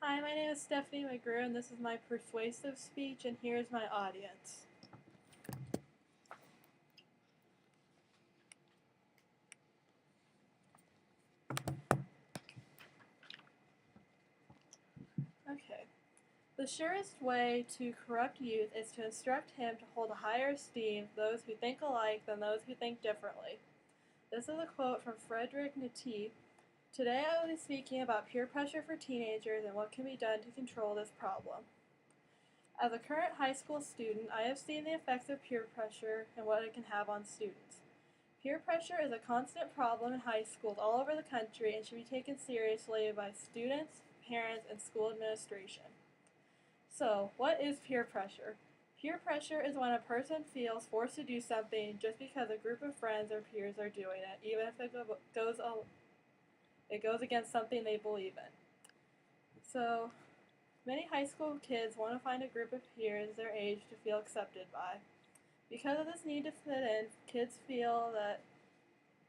Hi, my name is Stephanie McGrew, and this is my persuasive speech, and here's my audience. Okay. The surest way to corrupt youth is to instruct him to hold a higher esteem those who think alike than those who think differently. This is a quote from Frederick Nietzsche. Today I will be speaking about peer pressure for teenagers and what can be done to control this problem. As a current high school student, I have seen the effects of peer pressure and what it can have on students. Peer pressure is a constant problem in high schools all over the country and should be taken seriously by students, parents, and school administration. So, what is peer pressure? Peer pressure is when a person feels forced to do something just because a group of friends or peers are doing it, even if it goes against something they believe in. So, many high school kids want to find a group of peers their age to feel accepted by. Because of this need to fit in, kids feel that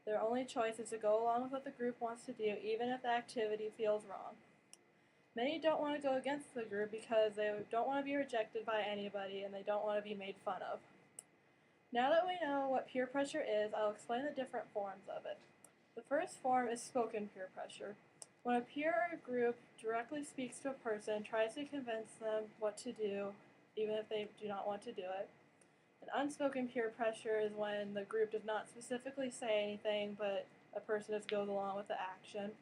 their only choice is to go along with what the group wants to do, even if the activity feels wrong. Many don't want to go against the group because they don't want to be rejected by anybody and they don't want to be made fun of. Now that we know what peer pressure is, I'll explain the different forms of it. The first form is spoken peer pressure. When a peer or a group directly speaks to a person, tries to convince them what to do, even if they do not want to do it. And unspoken peer pressure is when the group does not specifically say anything, but a person just goes along with the action.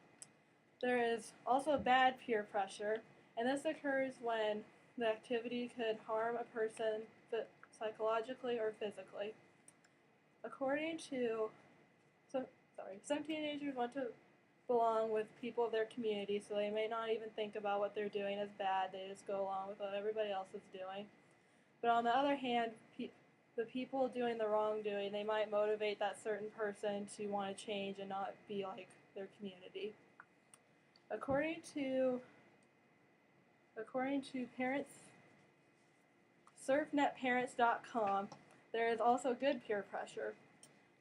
There is also bad peer pressure, and this occurs when the activity could harm a person psychologically or physically. Some teenagers want to belong with people of their community, so they may not even think about what they're doing as bad, they just go along with what everybody else is doing. But on the other hand, the people doing the wrongdoing, they might motivate that certain person to want to change and not be like their community. According to parents, surfnetparents.com, there is also good peer pressure.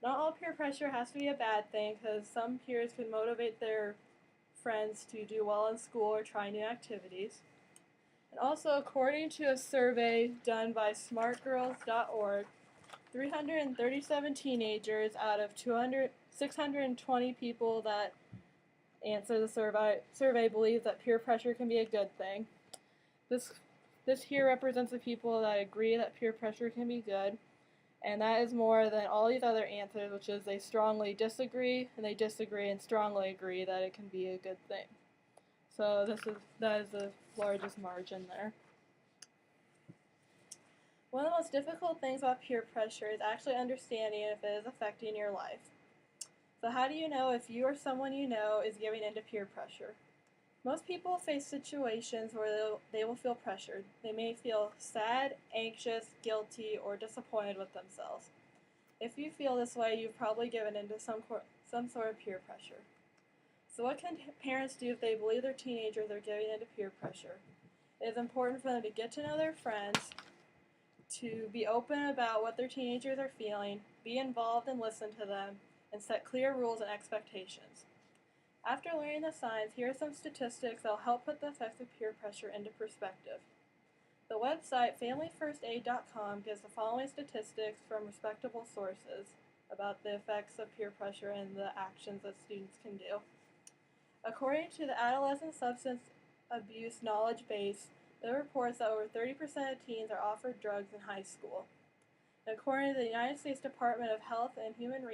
Not all peer pressure has to be a bad thing, because some peers can motivate their friends to do well in school or try new activities. And also, according to a survey done by smartgirls.org, 337 teenagers out of 620 people that answer the survey believe that peer pressure can be a good thing. This here represents the people that agree that peer pressure can be good, and that is more than all these other answers, which is they strongly disagree, and they disagree and strongly agree that it can be a good thing. So that is the largest margin there. One of the most difficult things about peer pressure is actually understanding if it is affecting your life. So how do you know if you or someone you know is giving into peer pressure? Most people face situations where they will feel pressured. They may feel sad, anxious, guilty, or disappointed with themselves. If you feel this way, you've probably given into some sort of peer pressure. So what can parents do if they believe their teenagers are giving into peer pressure? It is important for them to get to know their friends, to be open about what their teenagers are feeling, be involved and listen to them, and set clear rules and expectations. After learning the signs, here are some statistics that will help put the effects of peer pressure into perspective. The website familyfirstaid.com gives the following statistics from respectable sources about the effects of peer pressure and the actions that students can do. According to the Adolescent Substance Abuse Knowledge Base, it reports that over 30% of teens are offered drugs in high school. And according to the United States Department of Health and Human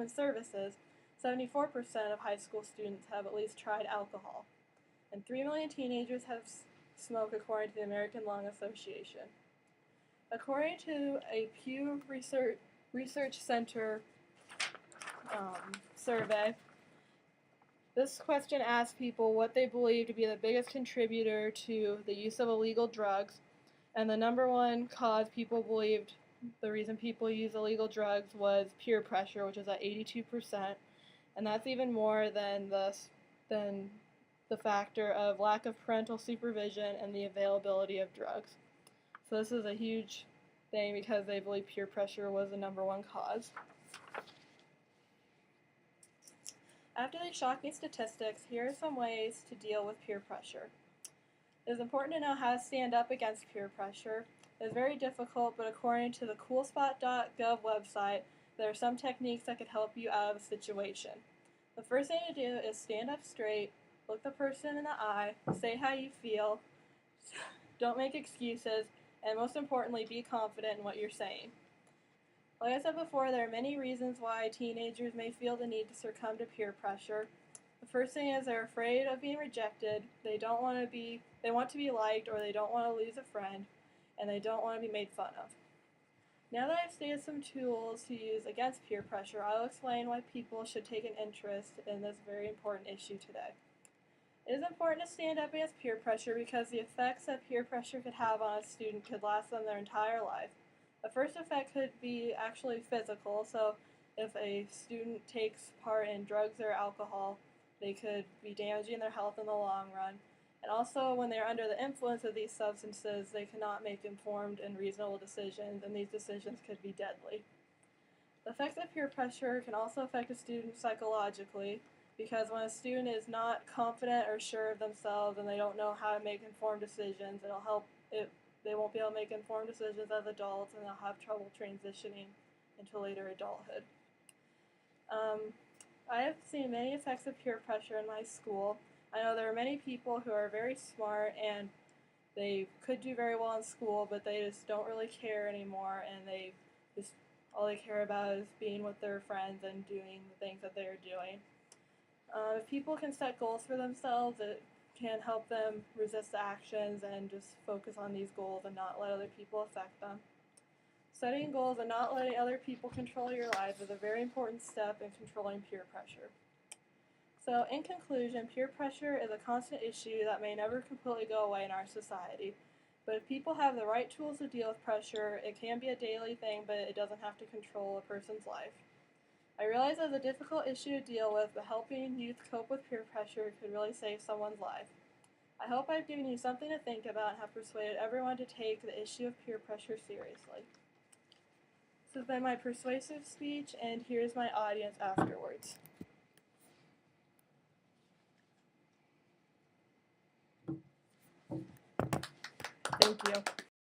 Services, 74% of high school students have at least tried alcohol, and 3 million teenagers have smoked according to the American Lung Association. According to a Pew Research Center survey, this question asked people what they believe to be the biggest contributor to the use of illegal drugs, and the number one cause people believed the reason people use illegal drugs was peer pressure, which is at 82%. And that's even more than the factor of lack of parental supervision and the availability of drugs. So this is a huge thing because they believe peer pressure was the number one cause. After these shocking statistics, here are some ways to deal with peer pressure. It is important to know how to stand up against peer pressure. It is very difficult, but according to the coolspot.gov website, there are some techniques that could help you out of a situation. The first thing to do is stand up straight, look the person in the eye, say how you feel, don't make excuses, and most importantly, be confident in what you're saying. Like I said before, there are many reasons why teenagers may feel the need to succumb to peer pressure. The first thing is they're afraid of being rejected, they want to be liked, or they don't want to lose a friend, and they don't want to be made fun of. Now that I've stated some tools to use against peer pressure, I'll explain why people should take an interest in this very important issue today. It is important to stand up against peer pressure because the effects that peer pressure could have on a student could last them their entire life. The first effect could be actually physical, so if a student takes part in drugs or alcohol, they could be damaging their health in the long run. And also, when they're under the influence of these substances, they cannot make informed and reasonable decisions, and these decisions could be deadly. The effects of peer pressure can also affect a student psychologically, because when a student is not confident or sure of themselves and they don't know how to make informed decisions, they won't be able to make informed decisions as adults, and they'll have trouble transitioning into later adulthood. I have seen many effects of peer pressure in my school. I know there are many people who are very smart and they could do very well in school, but they just don't really care anymore, and all they care about is being with their friends and doing the things that they're doing. If people can set goals for themselves, it can help them resist the actions and just focus on these goals and not let other people affect them. Setting goals and not letting other people control your life is a very important step in controlling peer pressure. So, in conclusion, peer pressure is a constant issue that may never completely go away in our society. But if people have the right tools to deal with pressure, it can be a daily thing, but it doesn't have to control a person's life. I realize it's a difficult issue to deal with, but helping youth cope with peer pressure could really save someone's life. I hope I've given you something to think about and have persuaded everyone to take the issue of peer pressure seriously. This has been my persuasive speech, and here's my audience afterwards. Thank you.